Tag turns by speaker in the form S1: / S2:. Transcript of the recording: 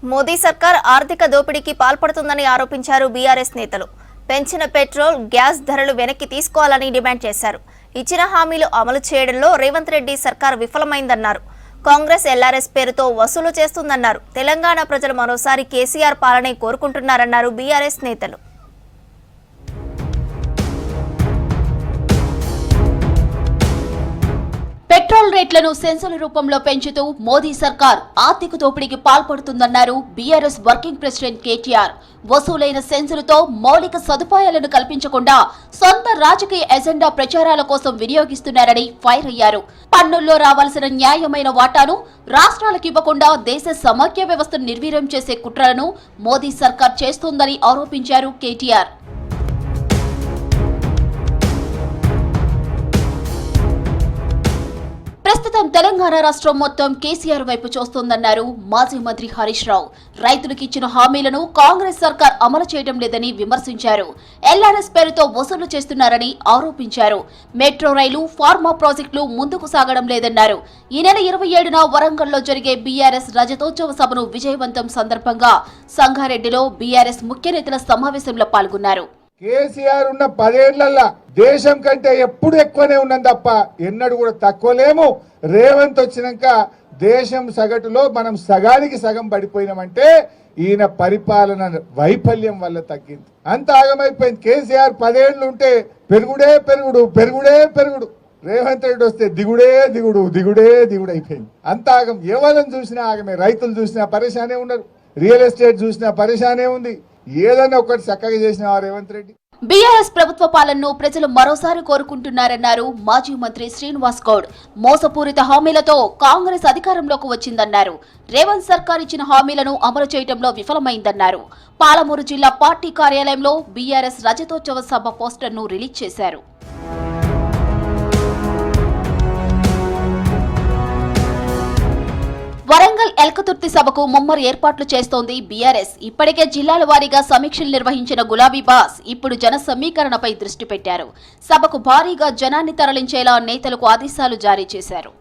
S1: మోదీ సర్కార్ ఆర్థిక దోపిడీకి పాల్పడుతుందని ఆరోపించారు బీఆర్ఎస్ నేతలు. పెంచిన పెట్రోల్, గ్యాస్ ధరలు వెనక్కి తీసుకోవాలని డిమాండ్ చేశారు. ఇచ్చిన హామీలు అమలు చేయడంలో రేవంత్ రెడ్డి సర్కార్ విఫలమైందన్నారు. కాంగ్రెస్ ఎల్ఆర్ఎస్ పేరుతో వసూలు చేస్తుందన్నారు. తెలంగాణ ప్రజలు మరోసారి కేసీఆర్ పాలనే కోరుకుంటున్నారన్నారు బీఆర్ఎస్ నేతలు.
S2: పెట్రోల్ రేట్లను సెన్సుల రూపంలో పెంచుతూ మోదీ సర్కార్ ఆర్థిక దోపిడీకి పాల్పడుతుందన్నారు బీఆర్ఎస్ వర్కింగ్ ప్రెసిడెంట్ కేటీఆర్. వసూలైన సెన్సులతో మౌలిక సదుపాయాలను కల్పించకుండా సొంత రాజకీయ ఎజెండా ప్రచారాల కోసం వినియోగిస్తున్నారని ఫైర్ అయ్యారు. పన్నుల్లో రావాల్సిన న్యాయమైన వాటాను రాష్ట్రాలకు ఇవ్వకుండా దేశ సమాఖ్య వ్యవస్థను నిర్వీర్యం చేసే కుట్రలను మోదీ సర్కార్ చేస్తోందని ఆరోపించారు కేటీఆర్. ప్రస్తుతం తెలంగాణ రాష్ట్రం మొత్తం కేసీఆర్ వైపు చూస్తోందన్నారు మాజీ మంత్రి హరీష్ రావు. రైతులకు ఇచ్చిన హామీలను కాంగ్రెస్ సర్కార్ అమలు చేయడం లేదని విమర్శించారు. ఎల్ఆర్ఎస్ పేరుతో వసూలు చేస్తున్నారని ఆరోపించారు. మెట్రో రైలు, ఫార్మా ప్రాజెక్టులు ముందుకు సాగడం లేదన్నారు. ఈ నెల 27న వరంగల్లో జరిగే బీఆర్ఎస్ రజతోత్సవ సభను విజయవంతం సందర్భంగా సంగారెడ్డిలో బీఆర్ఎస్ ముఖ్య నేతల సమావేశంలో పాల్గొన్నారు.
S3: కేసీఆర్ ఉన్న 10 ఏళ్లలో దేశం కంటే ఎప్పుడు ఎక్కువనే ఉన్నది తప్ప ఎన్నడూ కూడా తక్కువ లేము. రేవంత్ వచ్చినాక దేశం సగటులో మనం సగానికి సగం పడిపోయినామంటే ఈయన పరిపాలన వైఫల్యం వల్ల తగ్గింది. అంత ఆగమైపోయింది. కేసీఆర్ 10 ఏళ్ళు ఉంటే పెరుగుడే పెరుగుడు, పెరుగుడే పెరుగుడు. రేవంత్ రెడ్డి వస్తే దిగుడే దిగుడు, దిగుడే దిగుడు అయిపోయింది. అంత ఆగం. ఎవరిని చూసినా ఆగమే. రైతులు చూసినా పరేషానే ఉన్నారు, రియల్ ఎస్టేట్ చూసినా పరేషానే ఉంది. ఏదైనా ఒకటి చక్కగా చేసిన రేవంత్ రెడ్డి.
S2: బీఆర్ఎస్ ప్రభుత్వ పాలనను ప్రజలు మరోసారి కోరుకుంటున్నారన్నారు మాజీ మంత్రి శ్రీనివాస్ గౌడ్. మోసపూరిత హామీలతో కాంగ్రెస్ అధికారంలోకి వచ్చిందన్నారు. రేవంత్ సర్కార్ ఇచ్చిన హామీలను అమలు చేయడంలో విఫలమైందన్నారు. పాలమూరు జిల్లా పార్టీ కార్యాలయంలో బీఆర్ఎస్ రజతోత్సవ సభ పోస్టర్ను రిలీజ్ చేశారు. వరంగల్ ఎల్కతుర్తి సభకు ముమ్మరు ఏర్పాట్లు చేస్తోంది బీఆర్ఎస్. ఇప్పటికే జిల్లాల వారీగా సమీక్షలు నిర్వహించిన గులాబీ బాస్ ఇప్పుడు జన సమీకరణపై దృష్టి పెట్టారు. సభకు భారీగా జనాన్ని తరలించేలా నేతలకు ఆదేశాలు జారీ చేశారు.